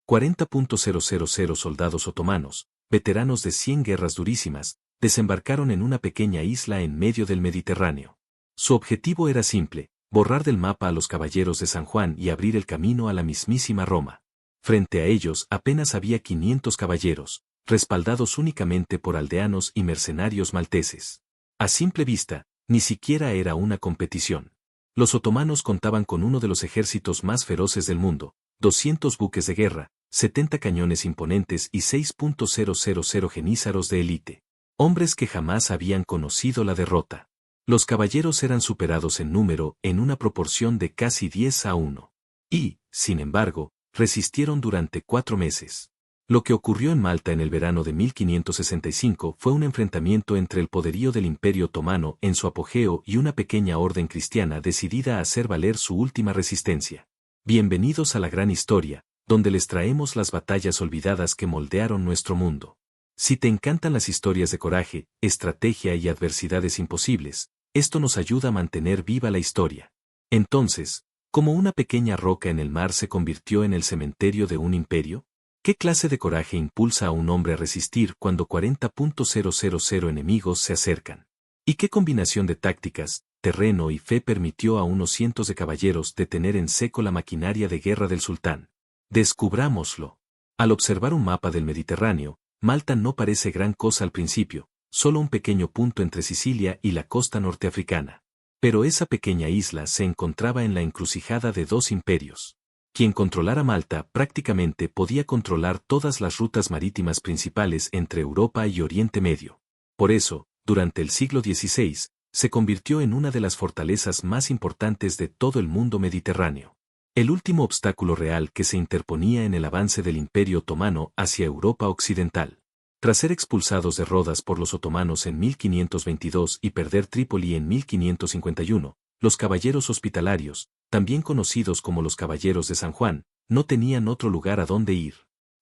40.000 soldados otomanos, veteranos de 100 guerras durísimas, desembarcaron en una pequeña isla en medio del Mediterráneo. Su objetivo era simple: borrar del mapa a los caballeros de San Juan y abrir el camino a la mismísima Roma. Frente a ellos apenas había 500 caballeros, respaldados únicamente por aldeanos y mercenarios malteses. A simple vista, ni siquiera era una competición. Los otomanos contaban con uno de los ejércitos más feroces del mundo, 200 buques de guerra, 70 cañones imponentes y 6.000 jenízaros de élite. Hombres que jamás habían conocido la derrota. Los caballeros eran superados en número en una proporción de casi 10-1. Y, sin embargo, resistieron durante 4 meses. Lo que ocurrió en Malta en el verano de 1565 fue un enfrentamiento entre el poderío del Imperio Otomano en su apogeo y una pequeña orden cristiana decidida a hacer valer su última resistencia. Bienvenidos a la gran historia, donde les traemos las batallas olvidadas que moldearon nuestro mundo. Si te encantan las historias de coraje, estrategia y adversidades imposibles, esto nos ayuda a mantener viva la historia. Entonces, ¿cómo una pequeña roca en el mar se convirtió en el cementerio de un imperio? ¿Qué clase de coraje impulsa a un hombre a resistir cuando 40.000 enemigos se acercan? ¿Y qué combinación de tácticas, terreno y fe permitió a unos cientos de caballeros detener en seco la maquinaria de guerra del sultán? Descubrámoslo. Al observar un mapa del Mediterráneo, Malta no parece gran cosa al principio, solo un pequeño punto entre Sicilia y la costa norteafricana. Pero esa pequeña isla se encontraba en la encrucijada de 2 imperios. Quien controlara Malta prácticamente podía controlar todas las rutas marítimas principales entre Europa y Oriente Medio. Por eso, durante el siglo XVI, se convirtió en una de las fortalezas más importantes de todo el mundo mediterráneo. El último obstáculo real que se interponía en el avance del Imperio Otomano hacia Europa Occidental. Tras ser expulsados de Rodas por los otomanos en 1522 y perder Trípoli en 1551, los caballeros hospitalarios, también conocidos como los caballeros de San Juan, no tenían otro lugar a donde ir.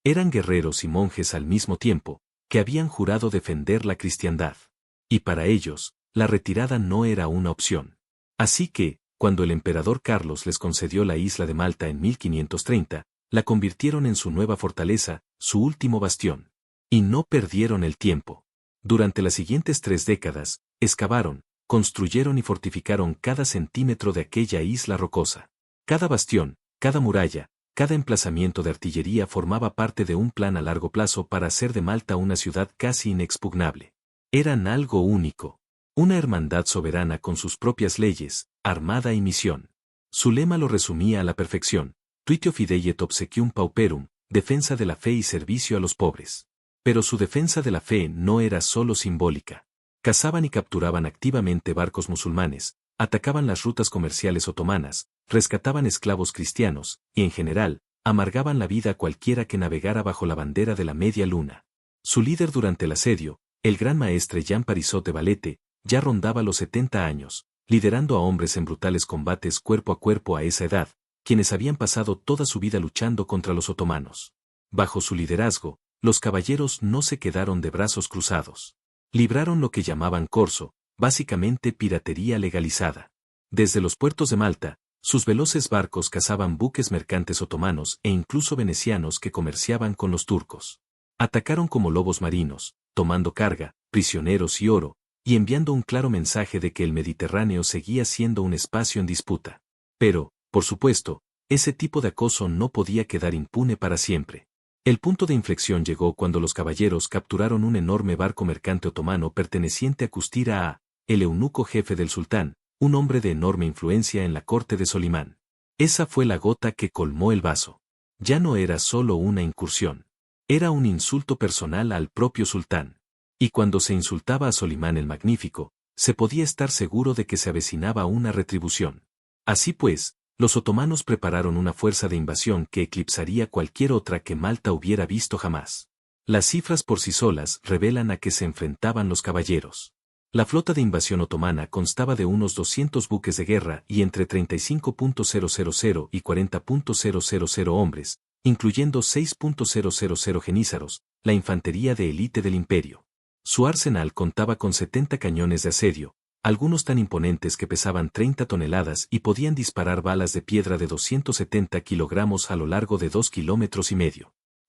Eran guerreros y monjes al mismo tiempo, que habían jurado defender la cristiandad. Y para ellos, la retirada no era una opción. Así que, cuando el emperador Carlos les concedió la isla de Malta en 1530, la convirtieron en su nueva fortaleza, su último bastión. Y no perdieron el tiempo. Durante las siguientes 3 décadas, excavaron, construyeron y fortificaron cada centímetro de aquella isla rocosa. Cada bastión, cada muralla, cada emplazamiento de artillería formaba parte de un plan a largo plazo para hacer de Malta una ciudad casi inexpugnable. Eran algo único. Una hermandad soberana con sus propias leyes, armada y misión. Su lema lo resumía a la perfección: Tuitio fidei et obsequium pauperum, defensa de la fe y servicio a los pobres. Pero su defensa de la fe no era solo simbólica. Cazaban y capturaban activamente barcos musulmanes, atacaban las rutas comerciales otomanas, rescataban esclavos cristianos, y en general, amargaban la vida a cualquiera que navegara bajo la bandera de la media luna. Su líder durante el asedio, el gran maestre Jean Parisot de Valette, ya rondaba los 70 años, liderando a hombres en brutales combates cuerpo a cuerpo a esa edad, quienes habían pasado toda su vida luchando contra los otomanos. Bajo su liderazgo, los caballeros no se quedaron de brazos cruzados. Libraron lo que llamaban corso, básicamente piratería legalizada. Desde los puertos de Malta, sus veloces barcos cazaban buques mercantes otomanos e incluso venecianos que comerciaban con los turcos. Atacaron como lobos marinos, tomando carga, prisioneros y oro, y enviando un claro mensaje de que el Mediterráneo seguía siendo un espacio en disputa. Pero, por supuesto, ese tipo de acoso no podía quedar impune para siempre. El punto de inflexión llegó cuando los caballeros capturaron un enorme barco mercante otomano perteneciente a Custira A, el eunuco jefe del sultán, un hombre de enorme influencia en la corte de Solimán. Esa fue la gota que colmó el vaso. Ya no era solo una incursión. Era un insulto personal al propio sultán. Y cuando se insultaba a Solimán el Magnífico, se podía estar seguro de que se avecinaba una retribución. Así pues, los otomanos prepararon una fuerza de invasión que eclipsaría cualquier otra que Malta hubiera visto jamás. Las cifras por sí solas revelan a qué se enfrentaban los caballeros. La flota de invasión otomana constaba de unos 200 buques de guerra y entre 35.000 y 40.000 hombres, incluyendo 6.000 jenízaros, la infantería de élite del imperio. Su arsenal contaba con 70 cañones de asedio, algunos tan imponentes que pesaban 30 toneladas y podían disparar balas de piedra de 270 kilogramos a lo largo de 2,5 kilómetros.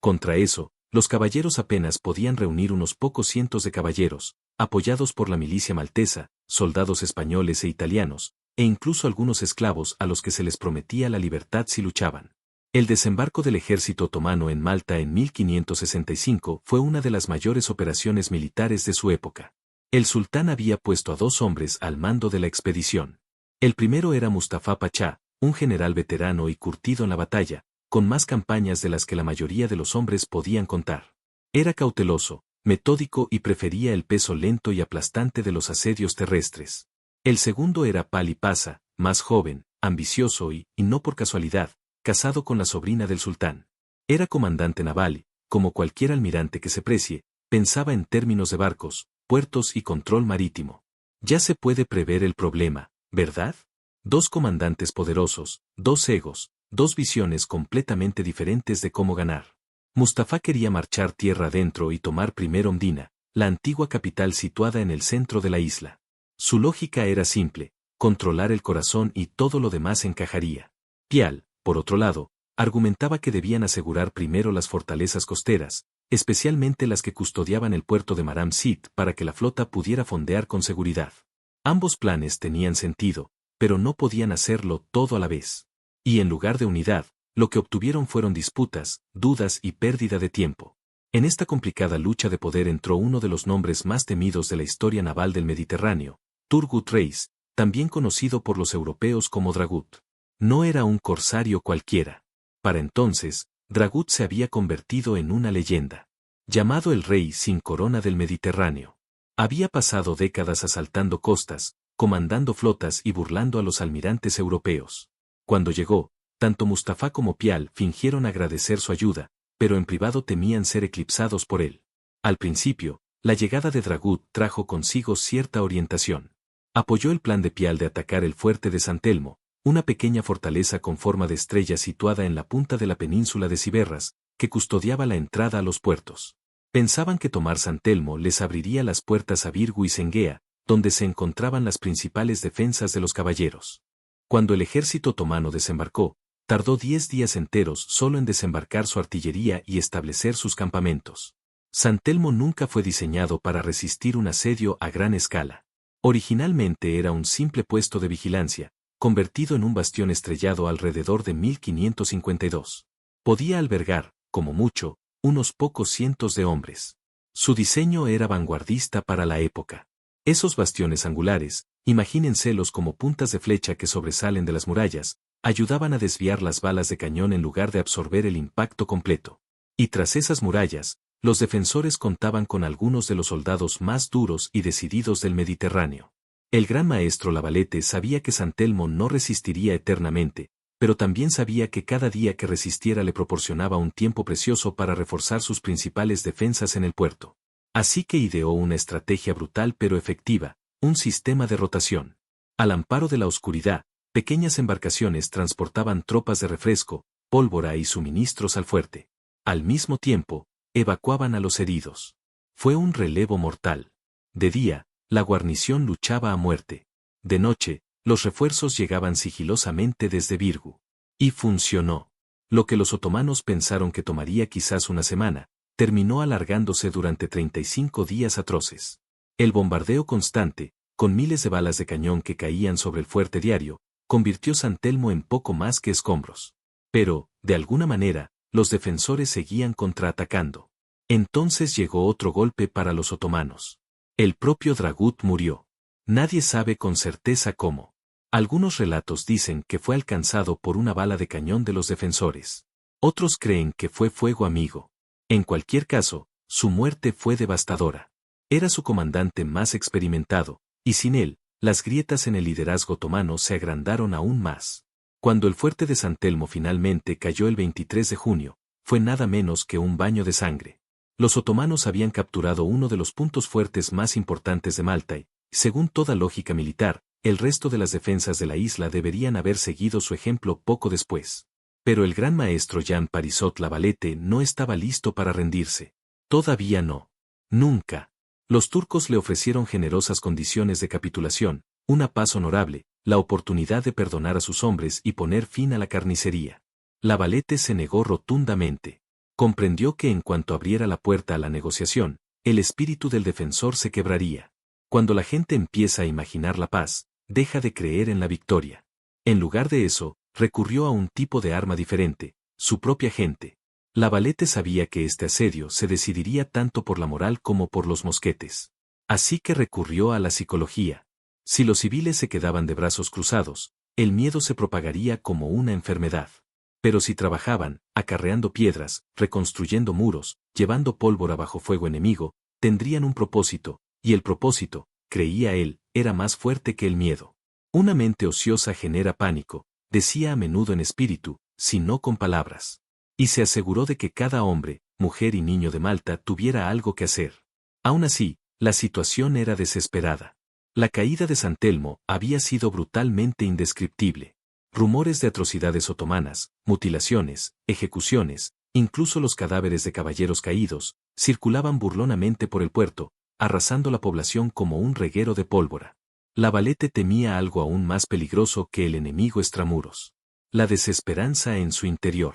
Contra eso, los caballeros apenas podían reunir unos pocos cientos de caballeros, apoyados por la milicia maltesa, soldados españoles e italianos, e incluso algunos esclavos a los que se les prometía la libertad si luchaban. El desembarco del ejército otomano en Malta en 1565 fue una de las mayores operaciones militares de su época. El sultán había puesto a 2 hombres al mando de la expedición. El primero era Mustafa Pachá, un general veterano y curtido en la batalla, con más campañas de las que la mayoría de los hombres podían contar. Era cauteloso, metódico y prefería el peso lento y aplastante de los asedios terrestres. El segundo era Pali Pasa, más joven, ambicioso y no por casualidad, casado con la sobrina del sultán. Era comandante naval, como cualquier almirante que se precie, pensaba en términos de barcos, puertos y control marítimo. Ya se puede prever el problema, ¿verdad? 2 comandantes poderosos, 2 egos, 2 visiones completamente diferentes de cómo ganar. Mustafa quería marchar tierra adentro y tomar primero Mdina, la antigua capital situada en el centro de la isla. Su lógica era simple, controlar el corazón y todo lo demás encajaría. Pial, por otro lado, argumentaba que debían asegurar primero las fortalezas costeras, especialmente las que custodiaban el puerto de Maram Sit para que la flota pudiera fondear con seguridad. Ambos planes tenían sentido, pero no podían hacerlo todo a la vez. Y en lugar de unidad, lo que obtuvieron fueron disputas, dudas y pérdida de tiempo. En esta complicada lucha de poder entró uno de los nombres más temidos de la historia naval del Mediterráneo, Turgut Reis, también conocido por los europeos como Dragut. No era un corsario cualquiera. Para entonces, Dragut se había convertido en una leyenda. Llamado el rey sin corona del Mediterráneo. Había pasado décadas asaltando costas, comandando flotas y burlando a los almirantes europeos. Cuando llegó, tanto Mustafa como Pial fingieron agradecer su ayuda, pero en privado temían ser eclipsados por él. Al principio, la llegada de Dragut trajo consigo cierta orientación. Apoyó el plan de Pial de atacar el fuerte de San Telmo, una pequeña fortaleza con forma de estrella situada en la punta de la península de Ciberras, que custodiaba la entrada a los puertos. Pensaban que tomar San Telmo les abriría las puertas a Virgu y Senguea, donde se encontraban las principales defensas de los caballeros. Cuando el ejército otomano desembarcó, tardó 10 días enteros solo en desembarcar su artillería y establecer sus campamentos. San Telmo nunca fue diseñado para resistir un asedio a gran escala. Originalmente era un simple puesto de vigilancia, convertido en un bastión estrellado alrededor de 1552. Podía albergar, como mucho, unos pocos cientos de hombres. Su diseño era vanguardista para la época. Esos bastiones angulares, imagínenselos como puntas de flecha que sobresalen de las murallas, ayudaban a desviar las balas de cañón en lugar de absorber el impacto completo. Y tras esas murallas, los defensores contaban con algunos de los soldados más duros y decididos del Mediterráneo. El gran maestro Lavalette sabía que San Telmo no resistiría eternamente, pero también sabía que cada día que resistiera le proporcionaba un tiempo precioso para reforzar sus principales defensas en el puerto. Así que ideó una estrategia brutal pero efectiva, un sistema de rotación. Al amparo de la oscuridad, pequeñas embarcaciones transportaban tropas de refresco, pólvora y suministros al fuerte. Al mismo tiempo, evacuaban a los heridos. Fue un relevo mortal. De día, la guarnición luchaba a muerte. De noche, los refuerzos llegaban sigilosamente desde Virgu. Y funcionó. Lo que los otomanos pensaron que tomaría quizás una semana, terminó alargándose durante 35 días atroces. El bombardeo constante, con miles de balas de cañón que caían sobre el fuerte diario, convirtió San Telmo en poco más que escombros. Pero, de alguna manera, los defensores seguían contraatacando. Entonces llegó otro golpe para los otomanos. El propio Dragut murió. Nadie sabe con certeza cómo. Algunos relatos dicen que fue alcanzado por una bala de cañón de los defensores. Otros creen que fue fuego amigo. En cualquier caso, su muerte fue devastadora. Era su comandante más experimentado, y sin él, las grietas en el liderazgo otomano se agrandaron aún más. Cuando el fuerte de San Telmo finalmente cayó el 23 de junio, fue nada menos que un baño de sangre. Los otomanos habían capturado uno de los puntos fuertes más importantes de Malta y, según toda lógica militar, el resto de las defensas de la isla deberían haber seguido su ejemplo poco después. Pero el gran maestro Jean Parisot Lavalette no estaba listo para rendirse. Todavía no. Nunca. Los turcos le ofrecieron generosas condiciones de capitulación, una paz honorable, la oportunidad de perdonar a sus hombres y poner fin a la carnicería. Lavalette se negó rotundamente. Comprendió que en cuanto abriera la puerta a la negociación, el espíritu del defensor se quebraría. Cuando la gente empieza a imaginar la paz, deja de creer en la victoria. En lugar de eso, recurrió a un tipo de arma diferente, su propia gente. Lavalette sabía que este asedio se decidiría tanto por la moral como por los mosquetes. Así que recurrió a la psicología. Si los civiles se quedaban de brazos cruzados, el miedo se propagaría como una enfermedad. Pero si trabajaban, acarreando piedras, reconstruyendo muros, llevando pólvora bajo fuego enemigo, tendrían un propósito, y el propósito, creía él, era más fuerte que el miedo. Una mente ociosa genera pánico, decía a menudo en espíritu, si no con palabras. Y se aseguró de que cada hombre, mujer y niño de Malta tuviera algo que hacer. Aún así, la situación era desesperada. La caída de San Telmo había sido brutalmente indescriptible. Rumores de atrocidades otomanas, mutilaciones, ejecuciones, incluso los cadáveres de caballeros caídos, circulaban burlonamente por el puerto, arrasando la población como un reguero de pólvora. Lavalette temía algo aún más peligroso que el enemigo extramuros. La desesperanza en su interior.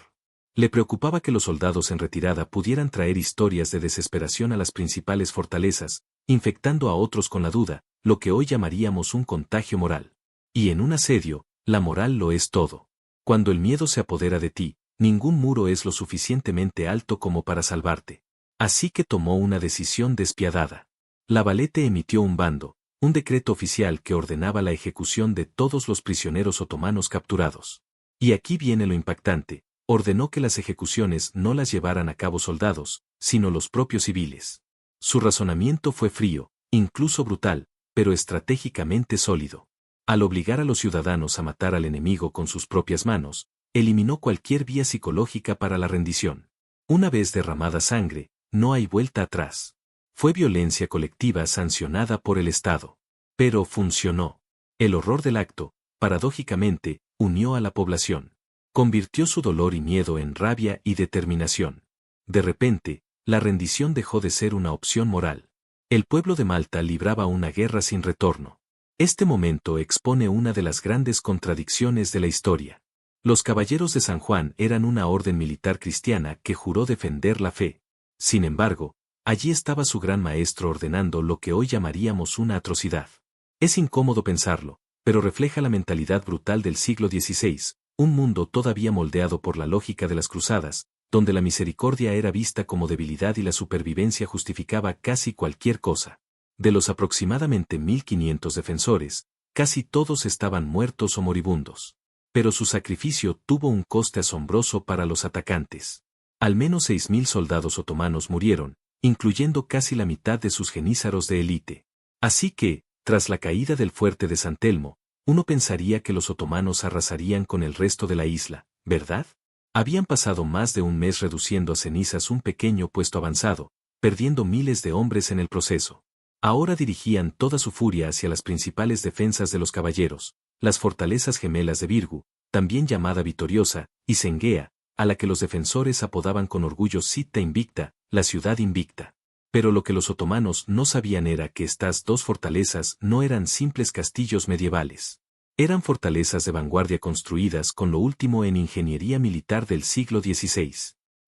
Le preocupaba que los soldados en retirada pudieran traer historias de desesperación a las principales fortalezas, infectando a otros con la duda, lo que hoy llamaríamos un contagio moral. Y en un asedio, la moral lo es todo. Cuando el miedo se apodera de ti, ningún muro es lo suficientemente alto como para salvarte. Así que tomó una decisión despiadada. Lavalette emitió un decreto oficial que ordenaba la ejecución de todos los prisioneros otomanos capturados. Y aquí viene lo impactante, ordenó que las ejecuciones no las llevaran a cabo soldados, sino los propios civiles. Su razonamiento fue frío, incluso brutal, pero estratégicamente sólido. Al obligar a los ciudadanos a matar al enemigo con sus propias manos, eliminó cualquier vía psicológica para la rendición. Una vez derramada sangre, no hay vuelta atrás. Fue violencia colectiva sancionada por el Estado. Pero funcionó. El horror del acto, paradójicamente, unió a la población. Convirtió su dolor y miedo en rabia y determinación. De repente, la rendición dejó de ser una opción moral. El pueblo de Malta libraba una guerra sin retorno. Este momento expone una de las grandes contradicciones de la historia. Los caballeros de San Juan eran una orden militar cristiana que juró defender la fe. Sin embargo, allí estaba su gran maestro ordenando lo que hoy llamaríamos una atrocidad. Es incómodo pensarlo, pero refleja la mentalidad brutal del siglo XVI, un mundo todavía moldeado por la lógica de las cruzadas, donde la misericordia era vista como debilidad y la supervivencia justificaba casi cualquier cosa. De los aproximadamente 1500 defensores, casi todos estaban muertos o moribundos. Pero su sacrificio tuvo un coste asombroso para los atacantes. Al menos 6000 soldados otomanos murieron, incluyendo casi la mitad de sus genízaros de élite. Así que, tras la caída del fuerte de San Telmo, uno pensaría que los otomanos arrasarían con el resto de la isla, ¿verdad? Habían pasado más de un mes reduciendo a cenizas un pequeño puesto avanzado, perdiendo miles de hombres en el proceso. Ahora dirigían toda su furia hacia las principales defensas de los caballeros, las fortalezas gemelas de Virgu, también llamada Vitoriosa, y Sengea, a la que los defensores apodaban con orgullo Città Invicta, la ciudad invicta. Pero lo que los otomanos no sabían era que estas dos fortalezas no eran simples castillos medievales. Eran fortalezas de vanguardia construidas con lo último en ingeniería militar del siglo XVI.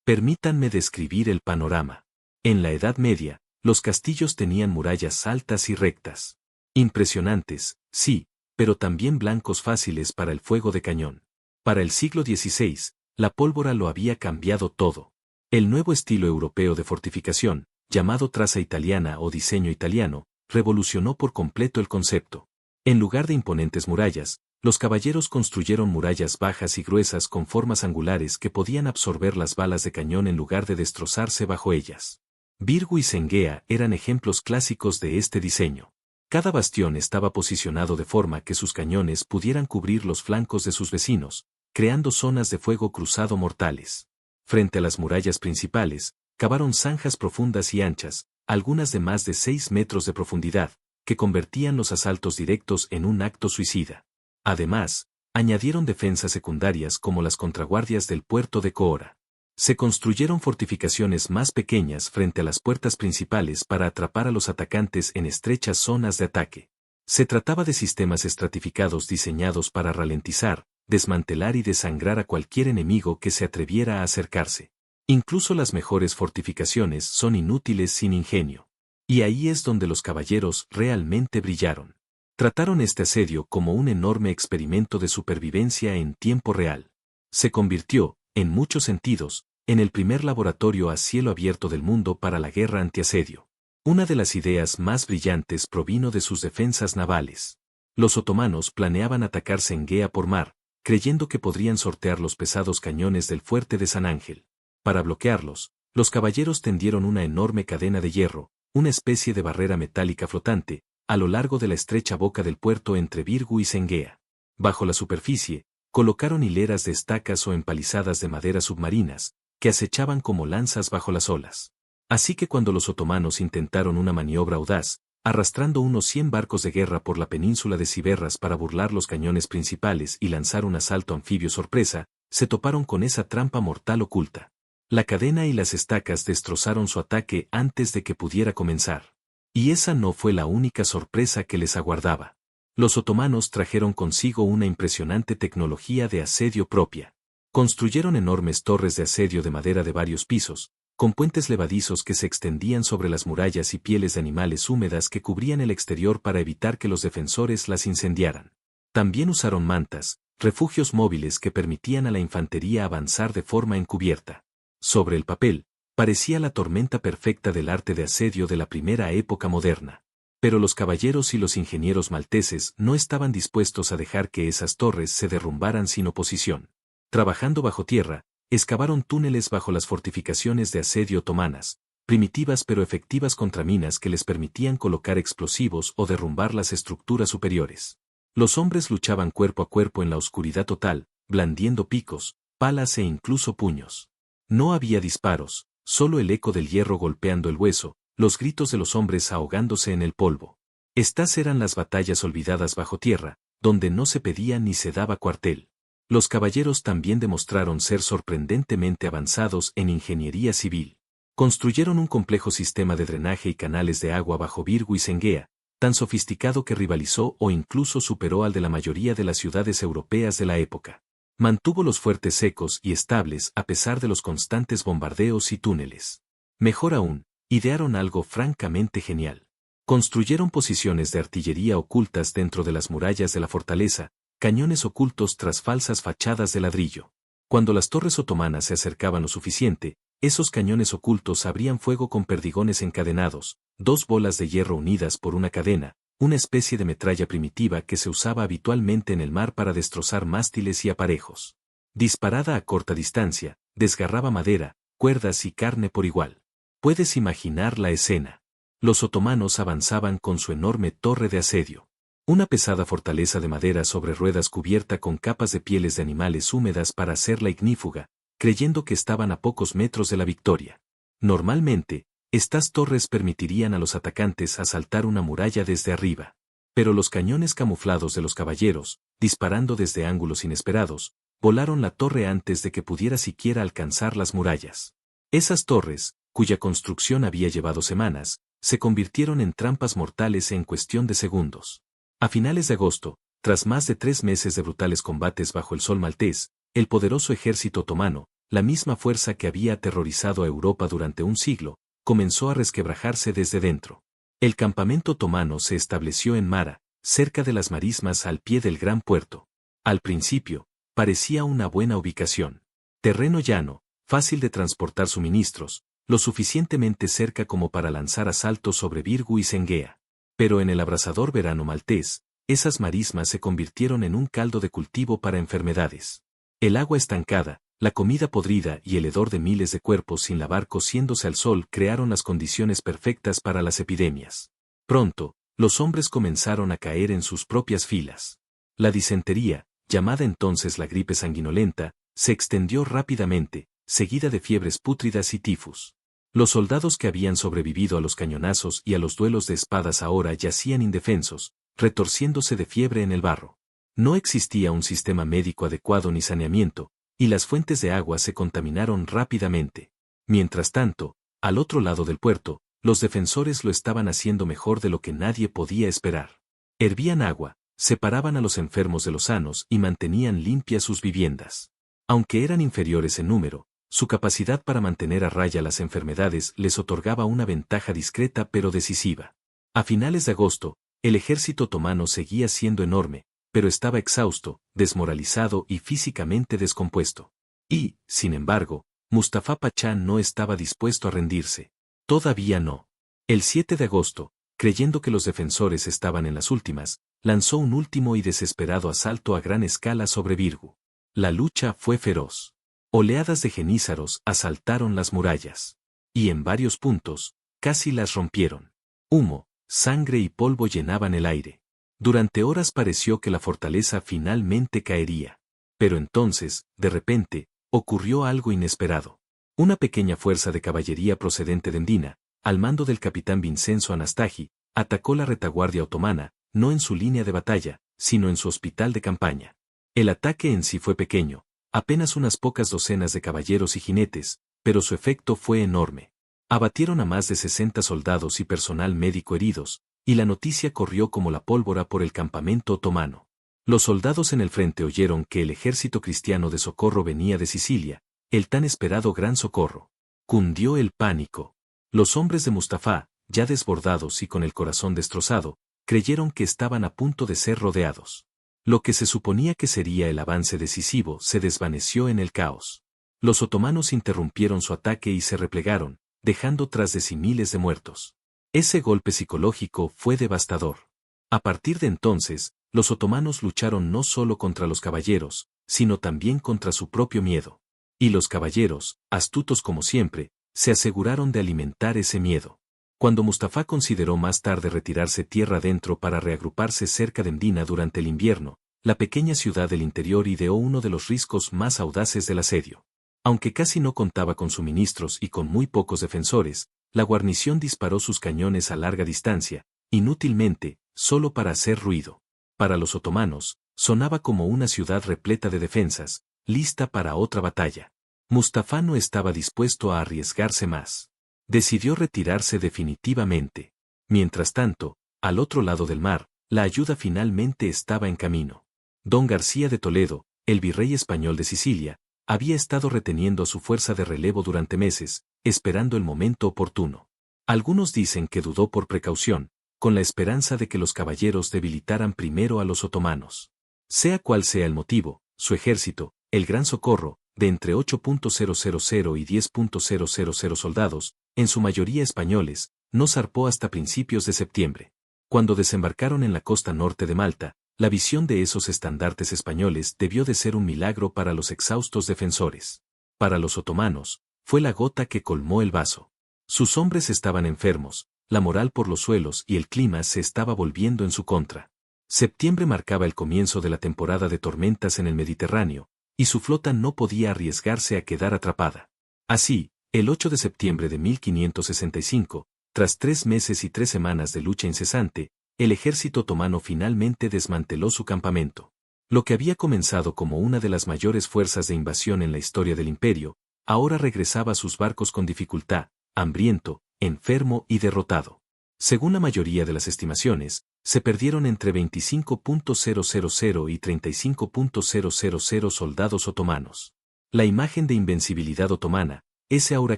Permítanme describir el panorama. En la Edad Media, los castillos tenían murallas altas y rectas. Impresionantes, sí, pero también blancos fáciles para el fuego de cañón. Para el siglo XVI, la pólvora lo había cambiado todo. El nuevo estilo europeo de fortificación, llamado traza italiana o diseño italiano, revolucionó por completo el concepto. En lugar de imponentes murallas, los caballeros construyeron murallas bajas y gruesas con formas angulares que podían absorber las balas de cañón en lugar de destrozarse bajo ellas. Virgu y Sengea eran ejemplos clásicos de este diseño. Cada bastión estaba posicionado de forma que sus cañones pudieran cubrir los flancos de sus vecinos, creando zonas de fuego cruzado mortales. Frente a las murallas principales, cavaron zanjas profundas y anchas, algunas de más de 6 metros de profundidad, que convertían los asaltos directos en un acto suicida. Además, añadieron defensas secundarias como las contraguardias del puerto de Coora. Se construyeron fortificaciones más pequeñas frente a las puertas principales para atrapar a los atacantes en estrechas zonas de ataque. Se trataba de sistemas estratificados diseñados para ralentizar, desmantelar y desangrar a cualquier enemigo que se atreviera a acercarse. Incluso las mejores fortificaciones son inútiles sin ingenio. Y ahí es donde los caballeros realmente brillaron. Trataron este asedio como un enorme experimento de supervivencia en tiempo real. Se convirtió, en muchos sentidos, en el primer laboratorio a cielo abierto del mundo para la guerra antiasedio. Una de las ideas más brillantes provino de sus defensas navales. Los otomanos planeaban atacar Sengea por mar, creyendo que podrían sortear los pesados cañones del fuerte de San Ángel. Para bloquearlos, los caballeros tendieron una enorme cadena de hierro, una especie de barrera metálica flotante, a lo largo de la estrecha boca del puerto entre Virgu y Sengea. Bajo la superficie, colocaron hileras de estacas o empalizadas de madera submarinas, que acechaban como lanzas bajo las olas. Así que cuando los otomanos intentaron una maniobra audaz, arrastrando unos 100 barcos de guerra por la península de Ciberras para burlar los cañones principales y lanzar un asalto anfibio sorpresa, se toparon con esa trampa mortal oculta. La cadena y las estacas destrozaron su ataque antes de que pudiera comenzar. Y esa no fue la única sorpresa que les aguardaba. Los otomanos trajeron consigo una impresionante tecnología de asedio propia. Construyeron enormes torres de asedio de madera de varios pisos, con puentes levadizos que se extendían sobre las murallas y pieles de animales húmedas que cubrían el exterior para evitar que los defensores las incendiaran. También usaron mantas, refugios móviles que permitían a la infantería avanzar de forma encubierta. Sobre el papel, parecía la tormenta perfecta del arte de asedio de la primera época moderna. Pero los caballeros y los ingenieros malteses no estaban dispuestos a dejar que esas torres se derrumbaran sin oposición. Trabajando bajo tierra, excavaron túneles bajo las fortificaciones de asedio otomanas, primitivas pero efectivas contraminas que les permitían colocar explosivos o derrumbar las estructuras superiores. Los hombres luchaban cuerpo a cuerpo en la oscuridad total, blandiendo picos, palas e incluso puños. No había disparos, solo el eco del hierro golpeando el hueso, los gritos de los hombres ahogándose en el polvo. Estas eran las batallas olvidadas bajo tierra, donde no se pedía ni se daba cuartel. Los caballeros también demostraron ser sorprendentemente avanzados en ingeniería civil. Construyeron un complejo sistema de drenaje y canales de agua bajo Virgu y Sengea, tan sofisticado que rivalizó o incluso superó al de la mayoría de las ciudades europeas de la época. Mantuvo los fuertes secos y estables a pesar de los constantes bombardeos y túneles. Mejor aún, idearon algo francamente genial. Construyeron posiciones de artillería ocultas dentro de las murallas de la fortaleza, cañones ocultos tras falsas fachadas de ladrillo. Cuando las torres otomanas se acercaban lo suficiente, esos cañones ocultos abrían fuego con perdigones encadenados, 2 bolas de hierro unidas por una cadena, una especie de metralla primitiva que se usaba habitualmente en el mar para destrozar mástiles y aparejos. Disparada a corta distancia, desgarraba madera, cuerdas y carne por igual. Puedes imaginar la escena. Los otomanos avanzaban con su enorme torre de asedio. Una pesada fortaleza de madera sobre ruedas cubierta con capas de pieles de animales húmedas para hacerla ignífuga, creyendo que estaban a pocos metros de la victoria. Normalmente, estas torres permitirían a los atacantes asaltar una muralla desde arriba. Pero los cañones camuflados de los caballeros, disparando desde ángulos inesperados, volaron la torre antes de que pudiera siquiera alcanzar las murallas. Esas torres, cuya construcción había llevado semanas, se convirtieron en trampas mortales en cuestión de segundos. A finales de agosto, tras más de 3 meses de brutales combates bajo el sol maltés, el poderoso ejército otomano, la misma fuerza que había aterrorizado a Europa durante un siglo, comenzó a resquebrajarse desde dentro. El campamento otomano se estableció en Mara, cerca de las marismas al pie del gran puerto. Al principio, parecía una buena ubicación. Terreno llano, fácil de transportar suministros, lo suficientemente cerca como para lanzar asaltos sobre Virgu y Sengea. Pero en el abrasador verano maltés, esas marismas se convirtieron en un caldo de cultivo para enfermedades. El agua estancada, la comida podrida y el hedor de miles de cuerpos sin lavar cociéndose al sol crearon las condiciones perfectas para las epidemias. Pronto, los hombres comenzaron a caer en sus propias filas. La disentería, llamada entonces la gripe sanguinolenta, se extendió rápidamente, seguida de fiebres pútridas y tifus. Los soldados que habían sobrevivido a los cañonazos y a los duelos de espadas ahora yacían indefensos, retorciéndose de fiebre en el barro. No existía un sistema médico adecuado ni saneamiento, y las fuentes de agua se contaminaron rápidamente. Mientras tanto, al otro lado del puerto, los defensores lo estaban haciendo mejor de lo que nadie podía esperar. Hervían agua, separaban a los enfermos de los sanos y mantenían limpias sus viviendas. Aunque eran inferiores en número, Su capacidad para mantener a raya las enfermedades les otorgaba una ventaja discreta pero decisiva. A finales de agosto, el ejército otomano seguía siendo enorme, pero estaba exhausto, desmoralizado y físicamente descompuesto. Y, sin embargo, Mustafa Pachá no estaba dispuesto a rendirse. Todavía no. El 7 de agosto, creyendo que los defensores estaban en las últimas, lanzó un último y desesperado asalto a gran escala sobre Virgu. La lucha fue feroz. Oleadas de jenízaros asaltaron las murallas. Y en varios puntos, casi las rompieron. Humo, sangre y polvo llenaban el aire. Durante horas pareció que la fortaleza finalmente caería. Pero entonces, de repente, ocurrió algo inesperado. Una pequeña fuerza de caballería procedente de Mdina, al mando del capitán Vincenzo Anastagi, atacó la retaguardia otomana, no en su línea de batalla, sino en su hospital de campaña. El ataque en sí fue pequeño, apenas unas pocas docenas de caballeros y jinetes, pero su efecto fue enorme. Abatieron a más de 60 soldados y personal médico heridos, y la noticia corrió como la pólvora por el campamento otomano. Los soldados en el frente oyeron que el ejército cristiano de socorro venía de Sicilia, el tan esperado gran socorro. Cundió el pánico. Los hombres de Mustafa, ya desbordados y con el corazón destrozado, creyeron que estaban a punto de ser rodeados. Lo que se suponía que sería el avance decisivo se desvaneció en el caos. Los otomanos interrumpieron su ataque y se replegaron, dejando tras de sí miles de muertos. Ese golpe psicológico fue devastador. A partir de entonces, los otomanos lucharon no solo contra los caballeros, sino también contra su propio miedo. Y los caballeros, astutos como siempre, se aseguraron de alimentar ese miedo. Cuando Mustafa consideró más tarde retirarse tierra adentro para reagruparse cerca de Mdina durante el invierno, la pequeña ciudad del interior ideó uno de los riscos más audaces del asedio. Aunque casi no contaba con suministros y con muy pocos defensores, la guarnición disparó sus cañones a larga distancia, inútilmente, solo para hacer ruido. Para los otomanos, sonaba como una ciudad repleta de defensas, lista para otra batalla. Mustafa no estaba dispuesto a arriesgarse más. Decidió retirarse definitivamente. Mientras tanto, al otro lado del mar, la ayuda finalmente estaba en camino. Don García de Toledo, el virrey español de Sicilia, había estado reteniendo a su fuerza de relevo durante meses, esperando el momento oportuno. Algunos dicen que dudó por precaución, con la esperanza de que los caballeros debilitaran primero a los otomanos. Sea cual sea el motivo, su ejército, el Gran Socorro, de entre 8.000 y 10.000 soldados, en su mayoría españoles, no zarpó hasta principios de septiembre. Cuando desembarcaron en la costa norte de Malta, la visión de esos estandartes españoles debió de ser un milagro para los exhaustos defensores. Para los otomanos, fue la gota que colmó el vaso. Sus hombres estaban enfermos, la moral por los suelos y el clima se estaba volviendo en su contra. Septiembre marcaba el comienzo de la temporada de tormentas en el Mediterráneo, y su flota no podía arriesgarse a quedar atrapada. Así, el 8 de septiembre de 1565, tras 3 meses y 3 semanas de lucha incesante, el ejército otomano finalmente desmanteló su campamento. Lo que había comenzado como una de las mayores fuerzas de invasión en la historia del imperio, ahora regresaba a sus barcos con dificultad, hambriento, enfermo y derrotado. Según la mayoría de las estimaciones, se perdieron entre 25.000 y 35.000 soldados otomanos. La imagen de invencibilidad otomana, ese aura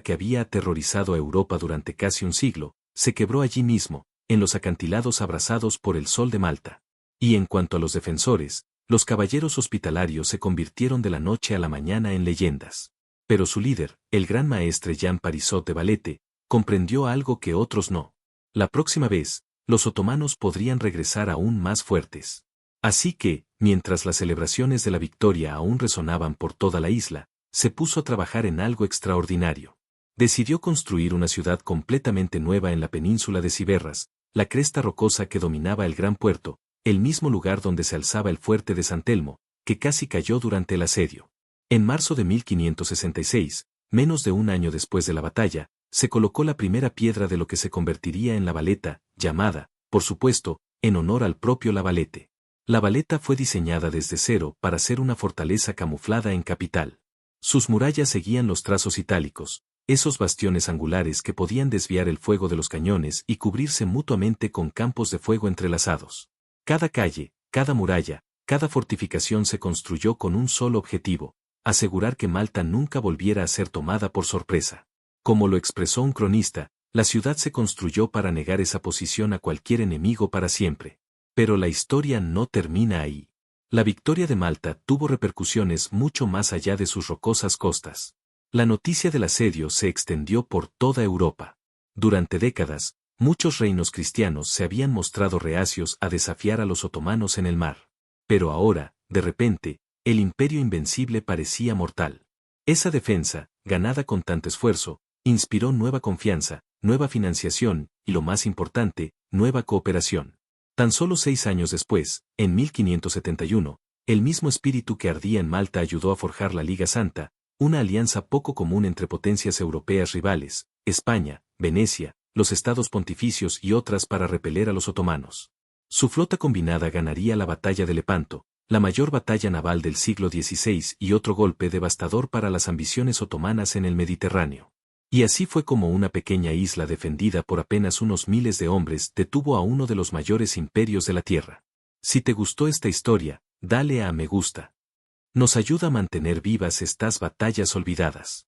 que había aterrorizado a Europa durante casi un siglo, se quebró allí mismo, en los acantilados abrasados por el sol de Malta. Y en cuanto a los defensores, los caballeros hospitalarios se convirtieron de la noche a la mañana en leyendas. Pero su líder, el gran maestre Jean Parisot de Valette, comprendió algo que otros no. La próxima vez, los otomanos podrían regresar aún más fuertes. Así que, mientras las celebraciones de la victoria aún resonaban por toda la isla, se puso a trabajar en algo extraordinario. Decidió construir una ciudad completamente nueva en la península de Ciberras, la cresta rocosa que dominaba el gran puerto, el mismo lugar donde se alzaba el fuerte de San Telmo, que casi cayó durante el asedio. En marzo de 1566, menos de un año después de la batalla, se colocó la primera piedra de lo que se convertiría en la Valeta, llamada, por supuesto, en honor al propio La Valette. La Valeta fue diseñada desde cero para ser una fortaleza camuflada en capital. Sus murallas seguían los trazos itálicos, esos bastiones angulares que podían desviar el fuego de los cañones y cubrirse mutuamente con campos de fuego entrelazados. Cada calle, cada muralla, cada fortificación se construyó con un solo objetivo: asegurar que Malta nunca volviera a ser tomada por sorpresa. Como lo expresó un cronista, la ciudad se construyó para negar esa posición a cualquier enemigo para siempre. Pero la historia no termina ahí. La victoria de Malta tuvo repercusiones mucho más allá de sus rocosas costas. La noticia del asedio se extendió por toda Europa. Durante décadas, muchos reinos cristianos se habían mostrado reacios a desafiar a los otomanos en el mar. Pero ahora, de repente, el imperio invencible parecía mortal. Esa defensa, ganada con tanto esfuerzo, inspiró nueva confianza, nueva financiación y, lo más importante, nueva cooperación. Tan solo 6 años después, en 1571, el mismo espíritu que ardía en Malta ayudó a forjar la Liga Santa, una alianza poco común entre potencias europeas rivales, España, Venecia, los estados pontificios y otras para repeler a los otomanos. Su flota combinada ganaría la batalla de Lepanto, la mayor batalla naval del siglo XVI y otro golpe devastador para las ambiciones otomanas en el Mediterráneo. Y así fue como una pequeña isla defendida por apenas unos miles de hombres detuvo a uno de los mayores imperios de la Tierra. Si te gustó esta historia, dale a me gusta. Nos ayuda a mantener vivas estas batallas olvidadas.